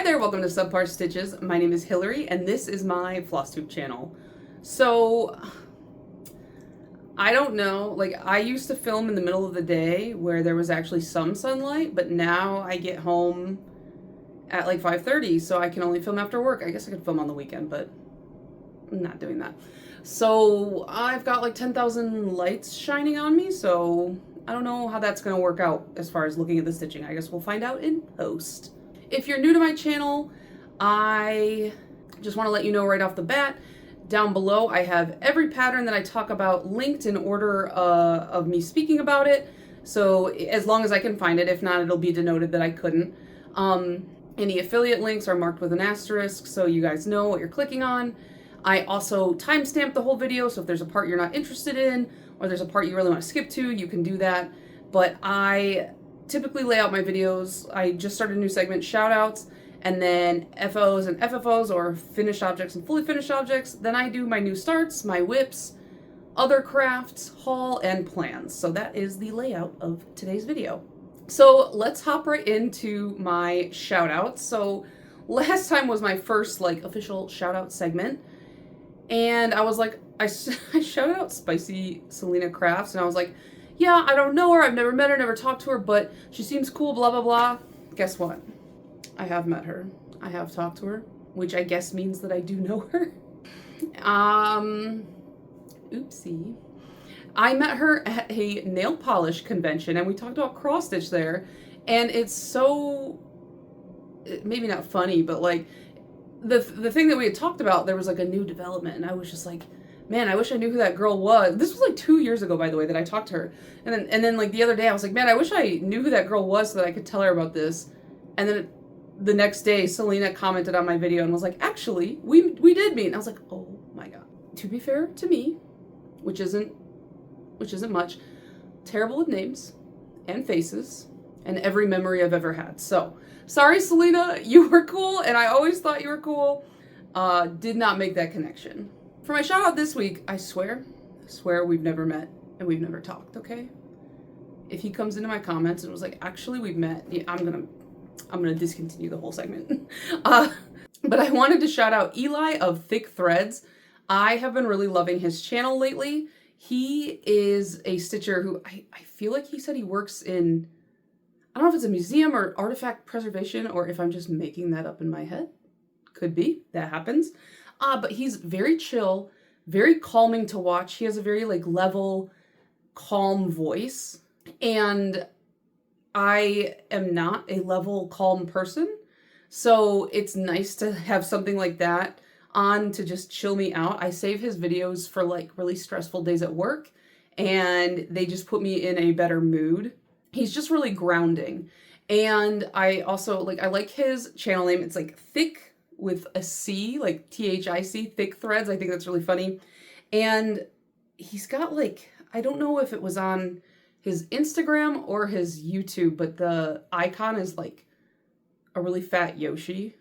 there, welcome to Subpar Stitches. My name is Hillary and this is my Flosstube channel. So, I don't know, like I used to film in the middle of the day where there was actually some sunlight, but now I get home at like 5:30, so I can only film after work. I guess I could film on the weekend, but I'm not doing that. So I've got like 10,000 lights shining on me, so I don't know how that's gonna work out as far as looking at the stitching. I guess we'll find out in post. If you're new to my channel, I just want to let you know right off the bat, down below I have every pattern that I talk about linked in order of me speaking about it. So as long as I can find it, if not, it'll be denoted that I couldn't. Any affiliate links are marked with an asterisk so you guys know what you're clicking on. I also timestamp the whole video, so if there's a part you're not interested in or there's a part you really want to skip to, you can do that. But I typically lay out my videos. I just started a new segment, shoutouts, and then FOs and FFOs, or finished objects and fully finished objects. Then I do my new starts, my whips, other crafts, haul, and plans. So that is the layout of today's video. So let's hop right into my shoutouts. So last time was my first like official shoutout segment, and I was like, I shouted out Spicy Selena Crafts, and I was like, yeah, I don't know her, I've never met her, never talked to her, but she seems cool, blah, blah, blah. Guess what? I have met her. I have talked to her, which I guess means that I do know her. Oopsie. I met her at a nail polish convention, and we talked about cross stitch there, and it's so, maybe not funny, but like, the thing that we had talked about, there was like a new development, and I was just like, man, I wish I knew who that girl was. This was like 2 years ago, by the way, that I talked to her. And then like the other day, I was like, man, I wish I knew who that girl was so that I could tell her about this. And then the next day, Selena commented on my video and was like, actually, we did meet. And I was like, oh my God. To be fair to me, which isn't much, terrible with names and faces and every memory I've ever had. So, sorry, Selena, you were cool, and I always thought you were cool. Did not make that connection. For my shout out this week, I swear we've never met and we've never talked, okay? If he comes into my comments and was like, actually we've met, yeah, I'm gonna discontinue the whole segment. But I wanted to shout out Eli of Thick Threads. I have been really loving his channel lately. He is a stitcher who I feel like he said he works in, I don't know if it's a museum or artifact preservation or if I'm just making that up in my head. Could be, that happens. But he's very chill, very calming to watch. He has a very like level, calm voice. And I am not a level, calm person. So it's nice to have something like that on to just chill me out. I save his videos for like really stressful days at work, and they just put me in a better mood. He's just really grounding. And I also I like his channel name. It's like Thick with a C, like THIC, Thick Threads. I think that's really funny. And he's got like, I don't know if it was on his Instagram or his YouTube, but the icon is like a really fat Yoshi.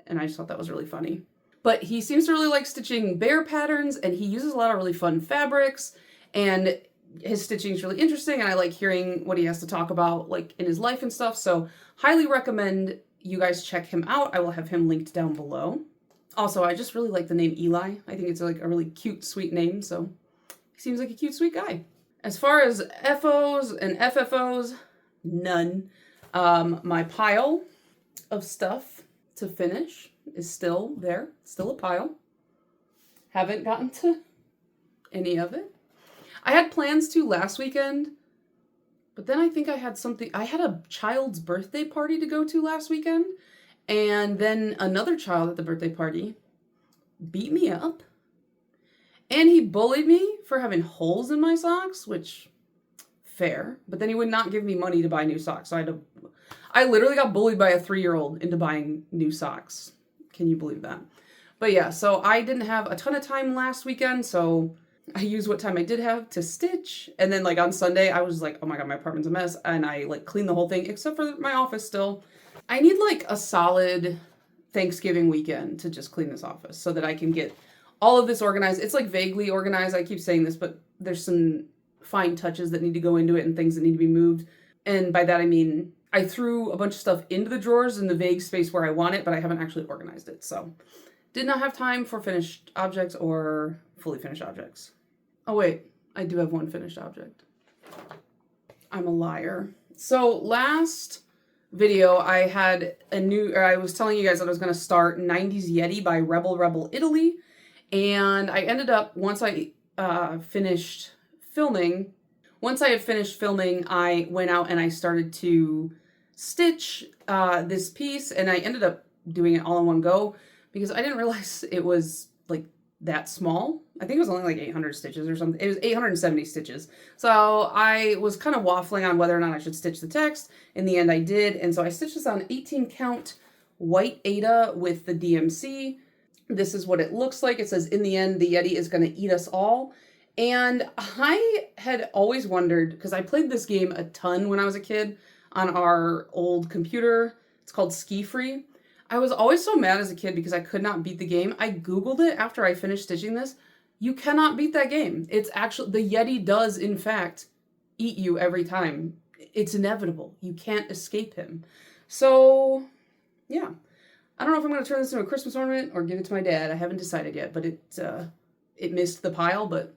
And I just thought that was really funny. But he seems to really like stitching bear patterns, and he uses a lot of really fun fabrics, and his stitching is really interesting, and I like hearing what he has to talk about like in his life and stuff. So highly recommend you guys check him out. I will have him linked down below. Also, I just really like the name Eli. I think it's like a really cute, sweet name, so he seems like a cute, sweet guy. As far as FOs and FFOs, none. My pile of stuff to finish is still there, still a pile. Haven't gotten to any of it. I had plans to last weekend, but then I think I had a child's birthday party to go to last weekend, and then another child at the birthday party beat me up, and he bullied me for having holes in my socks, which, fair, but then he would not give me money to buy new socks, so I literally got bullied by a 3-year-old into buying new socks. Can you believe that? But yeah, so I didn't have a ton of time last weekend, so I used what time I did have to stitch. And then like on Sunday, I was like, oh my God, my apartment's a mess. And I like cleaned the whole thing except for my office still. I need like a solid Thanksgiving weekend to just clean this office so that I can get all of this organized. It's like vaguely organized. I keep saying this, but there's some fine touches that need to go into it and things that need to be moved. And by that, I mean, I threw a bunch of stuff into the drawers in the vague space where I want it, but I haven't actually organized it. So did not have time for finished objects or fully finished objects. Oh wait, I do have one finished object. I'm a liar. So last video I had I was telling you guys that I was going to start 90s Yeti by Rebel Italy. And I ended up, once I had finished filming, I went out and I started to stitch this piece, and I ended up doing it all in one go because I didn't realize it was like that small. I think it was only like 800 stitches or something. It was 870 stitches. So I was kind of waffling on whether or not I should stitch the text. In the end, I did. And so I stitched this on 18 count white Aida with the DMC. This is what it looks like. It says, "In the end, the Yeti is going to eat us all." And I had always wondered, because I played this game a ton when I was a kid on our old computer. It's called Ski Free. I was always so mad as a kid because I could not beat the game. I Googled it after I finished stitching this. You cannot beat that game. It's actually, the Yeti does, in fact, eat you every time. It's inevitable. You can't escape him. So, yeah. I don't know if I'm going to turn this into a Christmas ornament or give it to my dad. I haven't decided yet, but it missed the pile, but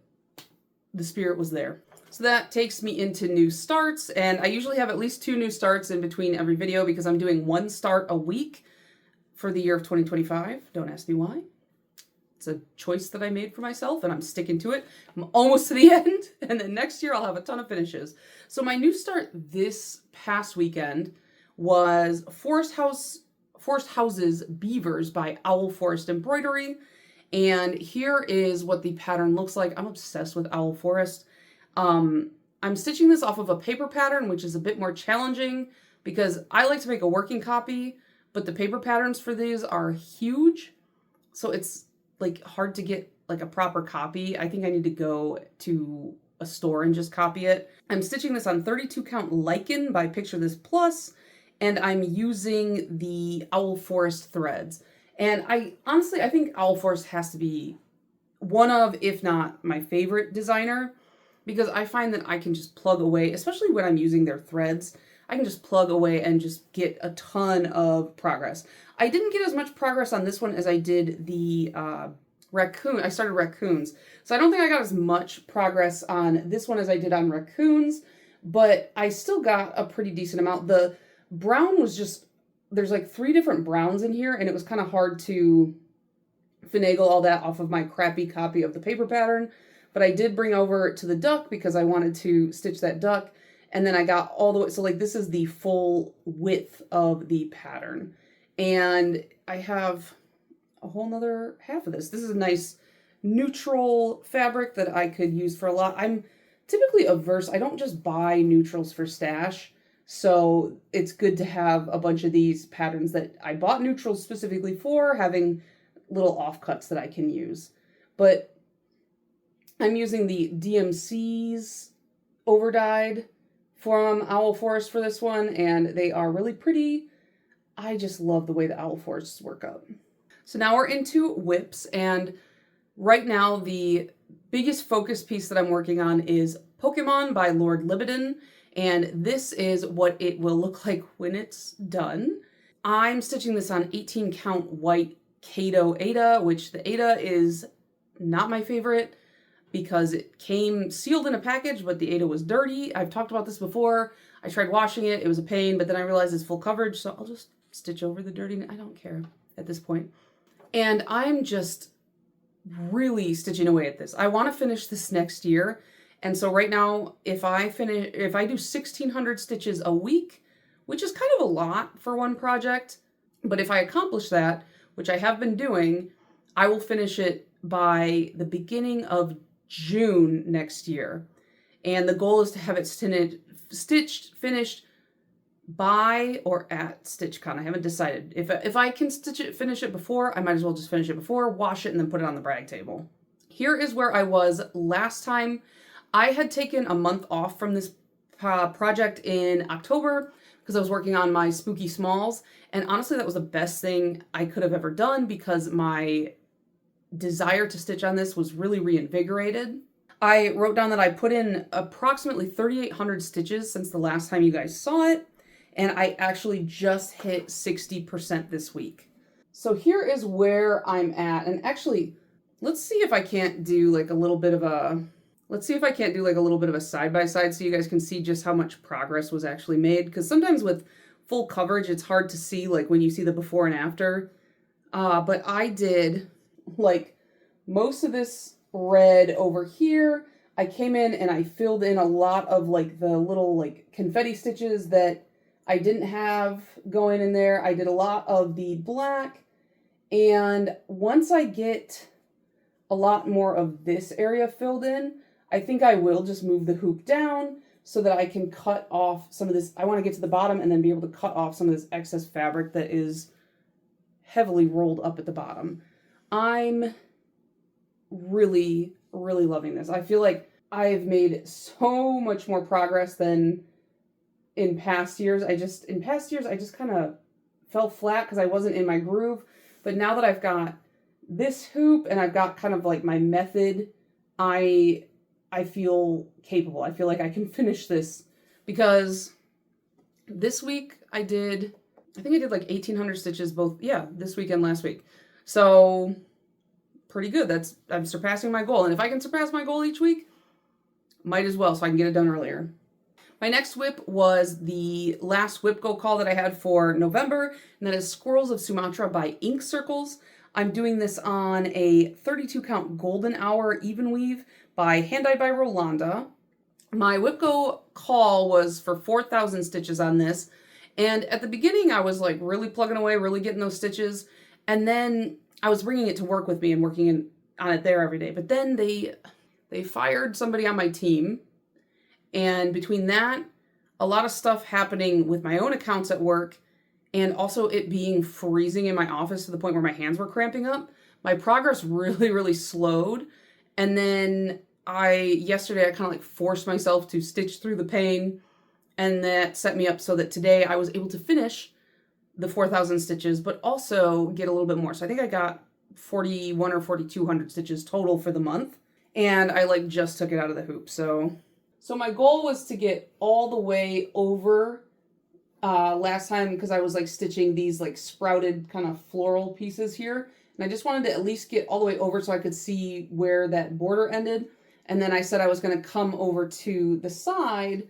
the spirit was there. So that takes me into new starts, and I usually have at least 2 new starts in between every video because I'm doing 1 start a week for the year of 2025. Don't ask me why. It's a choice that I made for myself, and I'm sticking to it. I'm almost to the end, and then next year I'll have a ton of finishes. So my new start this past weekend was Forest Houses Beavers by Owl Forest Embroidery. And here is what the pattern looks like. I'm obsessed with Owl Forest. I'm stitching this off of a paper pattern, which is a bit more challenging because I like to make a working copy, but the paper patterns for these are huge. So it's like hard to get like a proper copy. I think I need to go to a store and just copy it. I'm stitching this on 32 count Lichen by Picture This Plus, and I'm using the Owl Forest threads. And I think Owl Forest has to be one of, if not my favorite designer, because I find that I can just plug away, especially when I'm using their threads, I can just plug away and just get a ton of progress. I didn't get as much progress on this one as I did the raccoon. I started raccoons. So I don't think I got as much progress on this one as I did on raccoons, but I still got a pretty decent amount. The brown was just, there's like 3 different browns in here, and it was kind of hard to finagle all that off of my crappy copy of the paper pattern. But I did bring over to the duck because I wanted to stitch that duck. And then I got all the way, so like this is the full width of the pattern. And I have a whole nother half of this. This is a nice neutral fabric that I could use for a lot. I'm typically averse. I don't just buy neutrals for stash. So it's good to have a bunch of these patterns that I bought neutrals specifically for, having little offcuts that I can use. But I'm using the DMC's overdyed from Owl Forest for this one, and they are really pretty. I just love the way the Owl Forests work up. So now we're into whips, and right now the biggest focus piece that I'm working on is Pokemon by Lord Libidin, and this is what it will look like when it's done. I'm stitching this on 18 count white Kato Aida, which the Aida is not my favorite because it came sealed in a package, but the Aida was dirty. I've talked about this before. I tried washing it. It was a pain, but then I realized it's full coverage, so I'll just stitch over the dirtiness. I don't care at this point. And I'm just really stitching away at this. I want to finish this next year. And so right now, if I do 1,600 stitches a week, which is kind of a lot for one project, but if I accomplish that, which I have been doing, I will finish it by the beginning of June next year. And the goal is to have it finished by or at StitchCon. I haven't decided. If I can finish it before, I might as well just finish it before, wash it, and then put it on the brag table. Here is where I was last time. I had taken a month off from this project in October because I was working on my Spooky Smalls. And honestly, that was the best thing I could have ever done because my desire to stitch on this was really reinvigorated. I wrote down that I put in approximately 3,800 stitches since the last time you guys saw it. and I actually just hit 60% this week. So here is where I'm at, and actually, let's see if I can't do like a little bit of a, side-by-side so you guys can see just how much progress was actually made, because sometimes with full coverage, it's hard to see like when you see the before and after. But I did like most of this red over here. I came in and I filled in a lot of like the little like confetti stitches that I didn't have going in there. I did a lot of the black, and once I get a lot more of this area filled in, I think I will just move the hoop down so that I can cut off some of this. I want to get to the bottom and then be able to cut off some of this excess fabric that is heavily rolled up at the bottom. I'm really, really loving this. I feel like I've made so much more progress than in past years. In past years, I just kind of fell flat because I wasn't in my groove. But now that I've got this hoop and I've got kind of like my method, I feel capable. I feel like I can finish this, because this week I think I did like 1,800 stitches this week and last week. So pretty good. I'm surpassing my goal. And if I can surpass my goal each week, might as well, so I can get it done earlier. My next whip was the last whip go call that I had for November, and that is Squirrels of Sumatra by Ink Circles. I'm doing this on a 32 count golden hour even weave by Hand Dyed by Rolanda. My whip go call was for 4,000 stitches on this. And at the beginning, I was like really plugging away, really getting those stitches. And then I was bringing it to work with me and working on it there every day. But then they fired somebody on my team. And between that, a lot of stuff happening with my own accounts at work, and also it being freezing in my office to the point where my hands were cramping up, my progress really, really slowed. And then yesterday I kind of like forced myself to stitch through the pain, and that set me up so that today I was able to finish the 4,000 stitches, but also get a little bit more. So I think I got 41 or 4,200 stitches total for the month, and I like just took it out of the hoop. So my goal was to get all the way over last time, because I was like stitching these like sprouted kind of floral pieces here. And I just wanted to at least get all the way over so I could see where that border ended. And then I said I was going to come over to the side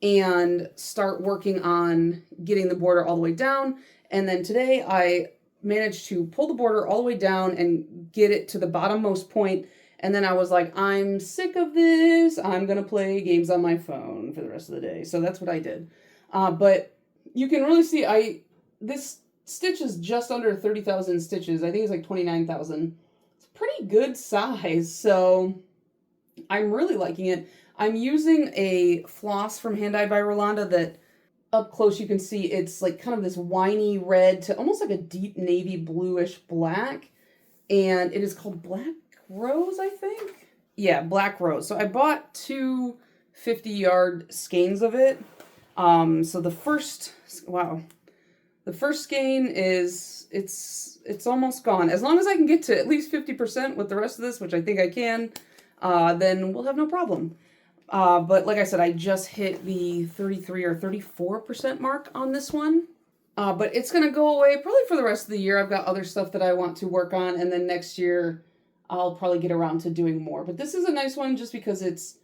and start working on getting the border all the way down. And then today I managed to pull the border all the way down and get it to the bottommost point. And then I was like, I'm sick of this. I'm going to play games on my phone for the rest of the day. So that's what I did. But you can really see this stitch is just under 30,000 stitches. I think it's like 29,000. It's a pretty good size. So I'm really liking it. I'm using a floss from Hand Dyed by Rolanda that up close you can see it's like kind of this winey red to almost like a deep navy bluish black. And it is called Black Rose, I think. Yeah, Black Rose. So I bought two 50-yard skeins of it. So the first skein is, it's almost gone. As long as I can get to at least 50% with the rest of this, which I think I can, then we'll have no problem. But like I said, I just hit the 33 or 34% mark on this one. But it's going to go away probably for the rest of the year. I've got other stuff that I want to work on, and then next year I'll probably get around to doing more. But this is a nice one just because it's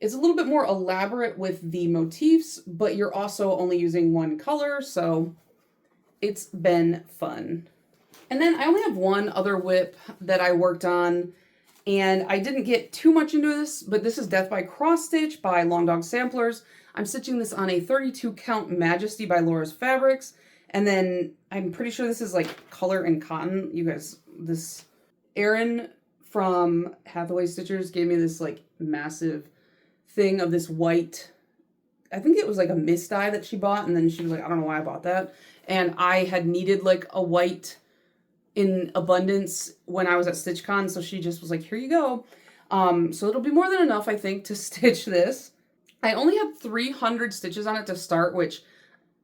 a little bit more elaborate with the motifs, but you're also only using one color, so it's been fun. And then I only have one other whip that I worked on, and I didn't get too much into this, but this is Death by Cross Stitch by Long Dog Samplers. I'm stitching this on a 32 count Majesty by Laura's Fabrics, and then I'm pretty sure this is like color and cotton. You guys, this Erin from Hathaway Stitchers gave me this like massive thing of this white, I think it was like a mist dye that she bought, and then she was like, I don't know why I bought that. And I had needed like a white in abundance when I was at StitchCon, so she just was like, here you go. So it'll be more than enough, I think, to stitch this. I only had 300 stitches on it to start, which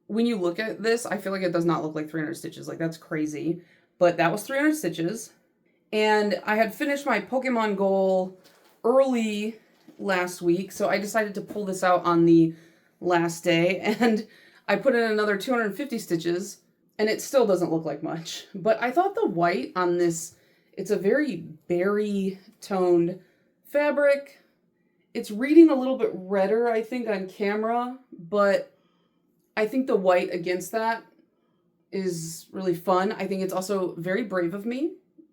when you look at this, I feel like it does not look like 300 stitches. Like, that's crazy. But that was 300 stitches. And I had finished my Pokemon goal early last week, so I decided to pull this out on the last day. And I put in another 250 stitches, and it still doesn't look like much. But I thought the white on this, it's a very berry toned fabric. It's reading a little bit redder, I think, on camera, but I think the white against that is really fun. I think it's also very brave of me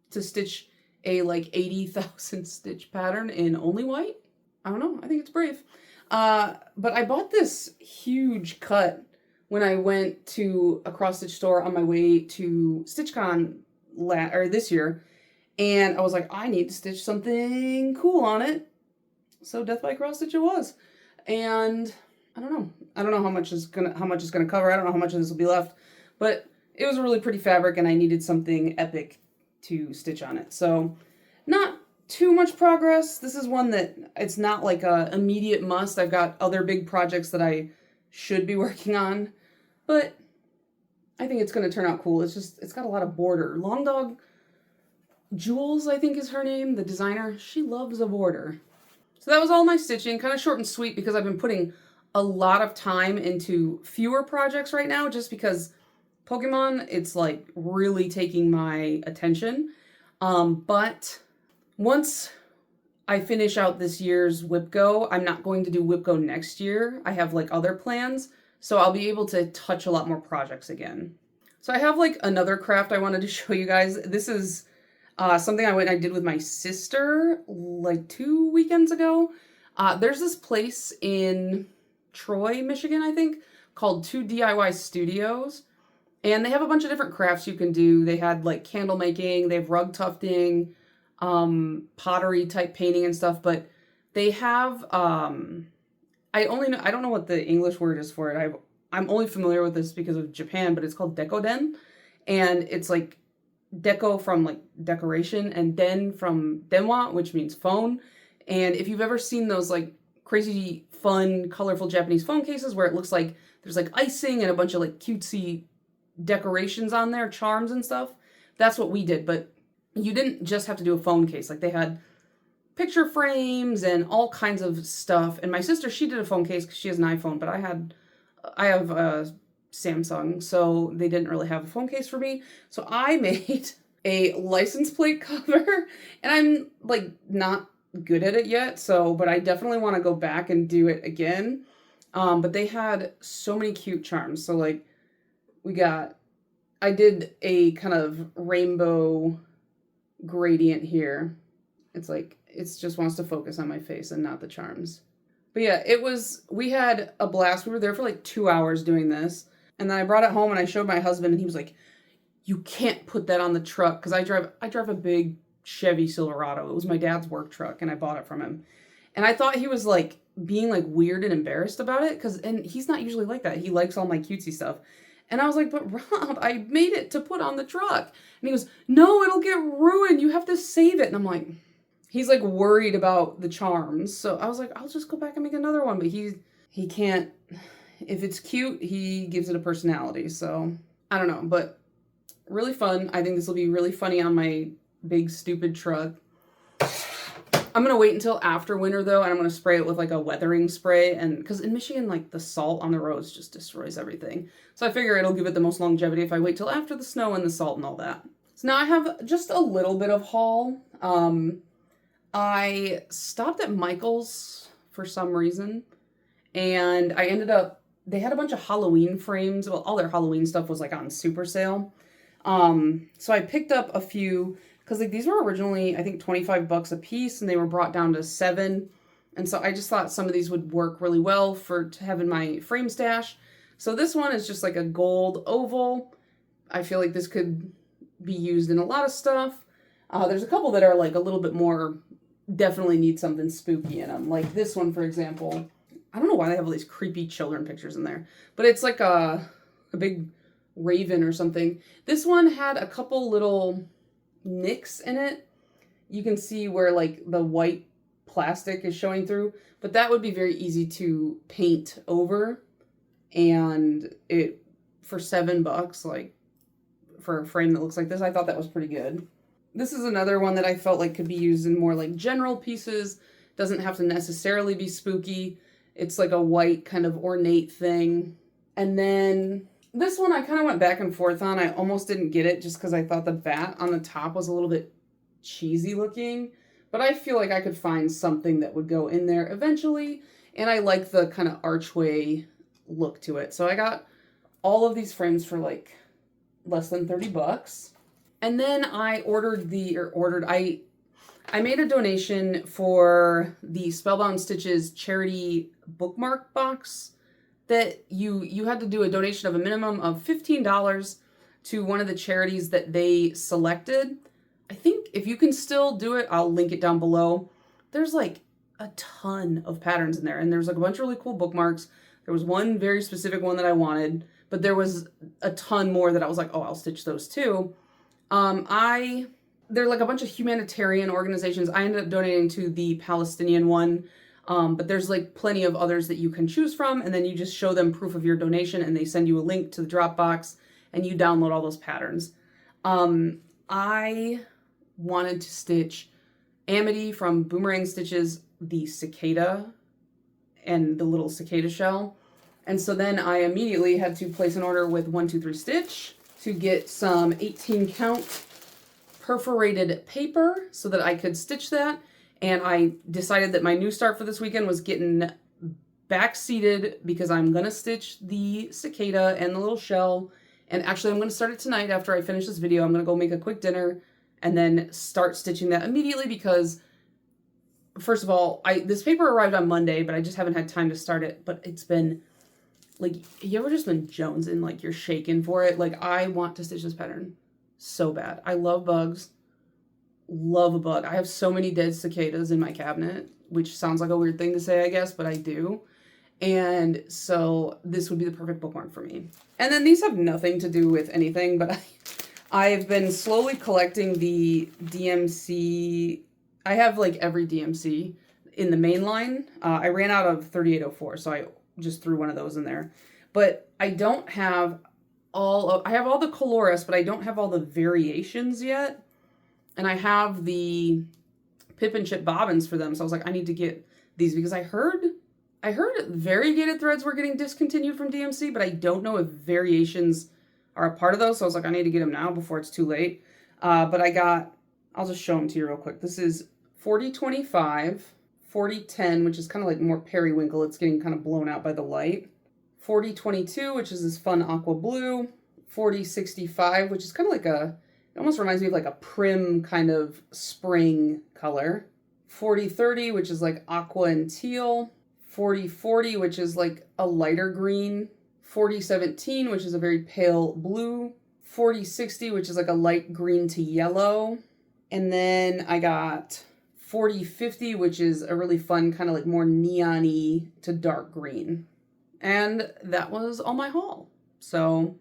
to stitch a like 80,000 stitch pattern in only white. I don't know. I think it's brave. But I bought this huge cut when I went to a cross stitch store on my way to StitchCon this year, and I was like, I need to stitch something cool on it. So Death by Cross Stitch it was, and I don't know how much is gonna cover. I don't know how much of this will be left, but it was a really pretty fabric, and I needed something epic to stitch on it. So not too much progress. This is one that it's not like a immediate must. I've got other big projects that I should be working on, but I think it's going to turn out cool. It's got a lot of border. Long Dog Jules, I think is her name, the designer. She loves a border. So that was all my stitching, kind of short and sweet because I've been putting a lot of time into fewer projects right now just because Pokemon, it's like really taking my attention. But once I finish out this year's WIPGO, I'm not going to do WIPGO next year. I have like other plans, so I'll be able to touch a lot more projects again. So I have like another craft I wanted to show you guys. This is something I did with my sister like 2 weekends ago. There's this place in Troy, Michigan, I think, called 2 DIY Studios. And they have a bunch of different crafts you can do. They had like candle making, they have rug tufting, pottery type painting and stuff, but they have, I don't know what the English word is for it. I'm only familiar with this because of Japan, but it's called dekoden. And it's like deco from like decoration and den from denwa, which means phone. And if you've ever seen those like crazy fun colorful Japanese phone cases where it looks like there's like icing and a bunch of like cutesy decorations on there, charms and stuff, that's what we did. But you didn't just have to do a phone case. Like they had picture frames and all kinds of stuff. And my sister, she did a phone case because she has an iPhone, but I have a Samsung, so they didn't really have a phone case for me. So I made a license plate cover, and I'm like not good at it yet, but I definitely want to go back and do it again. But they had so many cute charms. So like I did a kind of rainbow gradient here. It's like, it just wants to focus on my face and not the charms. But yeah, we had a blast. We were there for like 2 hours doing this. And then I brought it home and I showed my husband and he was like, you can't put that on the truck. Cause I drive a big Chevy Silverado. It was my dad's work truck and I bought it from him. And I thought he was like being like weird and embarrassed about it. And he's not usually like that. He likes all my cutesy stuff. And I was like, but Rob, I made it to put on the truck. And he goes, no, it'll get ruined. You have to save it. And I'm like, he's like worried about the charms. So I was like, I'll just go back and make another one. But he can't, if it's cute, he gives it a personality. So I don't know, but really fun. I think this will be really funny on my big stupid truck. I'm going to wait until after winter though. And I'm going to spray it with like a weathering spray. And because in Michigan, like the salt on the roads just destroys everything. So I figure it'll give it the most longevity if I wait till after the snow and the salt and all that. So now I have just a little bit of haul. I stopped at Michael's for some reason, and I ended up, they had a bunch of Halloween frames. Well, all their Halloween stuff was like on super sale. So I picked up a few, because like these were originally, I think, $25 a piece, and they were brought down to $7. And so I just thought some of these would work really well to have in my frame stash. So this one is just like a gold oval. I feel like this could be used in a lot of stuff. There's a couple that are like a little bit more, definitely need something spooky in them. Like this one, for example. I don't know why they have all these creepy children pictures in there, but it's like a big raven or something. This one had a couple little nicks in it. You can see where like the white plastic is showing through, but that would be very easy to paint over. And it, for $7, like for a frame that looks like this, I thought that was pretty good. This is another one that I felt like could be used in more like general pieces. Doesn't have to necessarily be spooky. It's like a white kind of ornate thing. And then this one I kind of went back and forth on. I almost didn't get it just because I thought the bat on the top was a little bit cheesy looking. But I feel like I could find something that would go in there eventually. And I like the kind of archway look to it. So I got all of these frames for like less than $30. And then I I made a donation for the Spellbound Stitches charity bookmark box that you had to do a donation of a minimum of $15 to one of the charities that they selected. I think if you can still do it, I'll link it down below. There's like a ton of patterns in there, and there's like a bunch of really cool bookmarks. There was one very specific one that I wanted, but there was a ton more that I was like, oh, I'll stitch those too. They're like a bunch of humanitarian organizations. I ended up donating to the Palestinian one, but there's like plenty of others that you can choose from, and then you just show them proof of your donation, and they send you a link to the Dropbox, and you download all those patterns. I wanted to stitch Amity from Boomerang Stitches, the cicada, and the little cicada shell. And so then I immediately had to place an order with 123 Stitch to get some 18 count perforated paper so that I could stitch that. And I decided that my new start for this weekend was getting back-seated because I'm going to stitch the cicada and the little shell. And actually, I'm going to start it tonight after I finish this video. I'm going to go make a quick dinner and then start stitching that immediately because, first of all, this paper arrived on Monday, but I just haven't had time to start it. But it's been, like, you ever just been jonesing, like you're shaking for it? Like, I want to stitch this pattern so bad. I love bugs. Love a bug. I have so many dead cicadas in my cabinet, which sounds like a weird thing to say, I guess, but I do. And so this would be the perfect bookmark for me. And then these have nothing to do with anything, but I've been slowly collecting the DMC. I have like every DMC in the main line. I ran out of 3804, so I just threw one of those in there. But I don't have I have all the Coloris, but I don't have all the variations yet. And I have the Pip and Chip bobbins for them. So I was like, I need to get these because I heard variegated threads were getting discontinued from DMC, but I don't know if variations are a part of those. So I was like, I need to get them now before it's too late. But I'll just show them to you real quick. This is 4025, 4010, which is kind of like more periwinkle. It's getting kind of blown out by the light. 4022, which is this fun aqua blue. 4065, which is kind of like it almost reminds me of like a prim kind of spring color. 4030, which is like aqua and teal. 4040, which is like a lighter green. 4017, which is a very pale blue. 4060, which is like a light green to yellow. And then I got 4050, which is a really fun kind of like more neon-y to dark green. And that was all my haul. So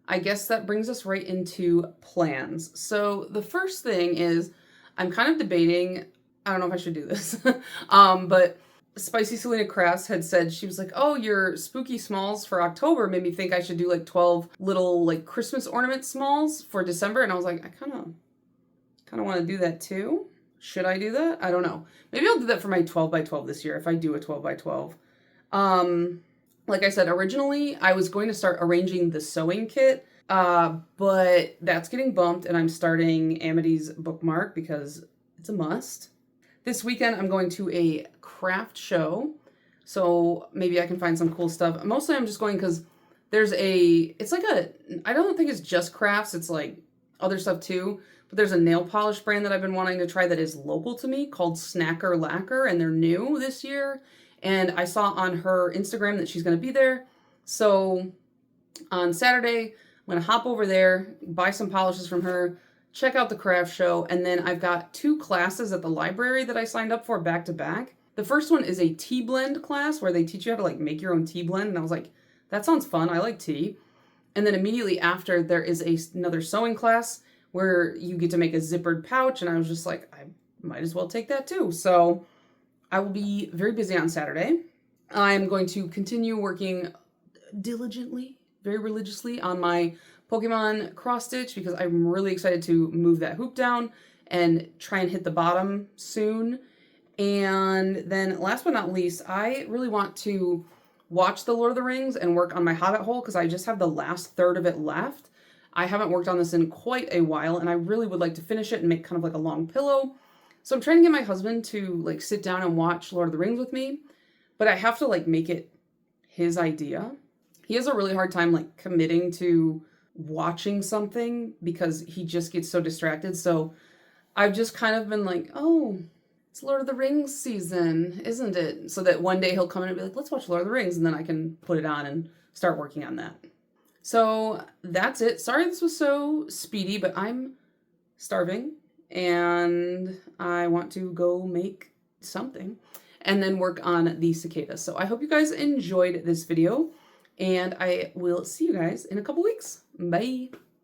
I guess that brings us right into plans. So the first thing is I'm kind of debating, I don't know if I should do this, but Spicy Selena Crafts had said, she was like, oh, your spooky smalls for October made me think I should do like 12 little like Christmas ornament smalls for December. And I was like, I kind of want to do that too. Should I do that? I don't know. Maybe I'll do that for my 12 by 12 this year if I do a 12 by 12. Like I said, originally I was going to start arranging the sewing kit, but that's getting bumped and I'm starting Amity's bookmark because it's a must. This weekend I'm going to a craft show, so maybe I can find some cool stuff. Mostly I'm just going because I don't think it's just crafts, it's like other stuff too, but there's a nail polish brand that I've been wanting to try that is local to me called Snacker Lacquer, and they're new this year. And I saw on her Instagram that she's going to be there. So on Saturday, I'm going to hop over there, buy some polishes from her, check out the craft show. And then I've got 2 classes at the library that I signed up for back to back. The first one is a tea blend class where they teach you how to like make your own tea blend. And I was like, that sounds fun. I like tea. And then immediately after there is another sewing class where you get to make a zippered pouch. And I was just like, I might as well take that too. So I will be very busy on Saturday. I'm going to continue working diligently, very religiously on my Pokemon cross stitch because I'm really excited to move that hoop down and try and hit the bottom soon. And then last but not least, I really want to watch The Lord of the Rings and work on my Hobbit hole because I just have the last third of it left. I haven't worked on this in quite a while, and I really would like to finish it and make kind of like a long pillow. So I'm trying to get my husband to like sit down and watch Lord of the Rings with me, but I have to like make it his idea. He has a really hard time like committing to watching something because he just gets so distracted. So I've just kind of been like, oh, it's Lord of the Rings season, isn't it? So that one day he'll come in and be like, let's watch Lord of the Rings, and then I can put it on and start working on that. So that's it. Sorry this was so speedy, but I'm starving and I want to go make something and then work on the cicadas. So I hope you guys enjoyed this video, and I will see you guys in a couple weeks. Bye.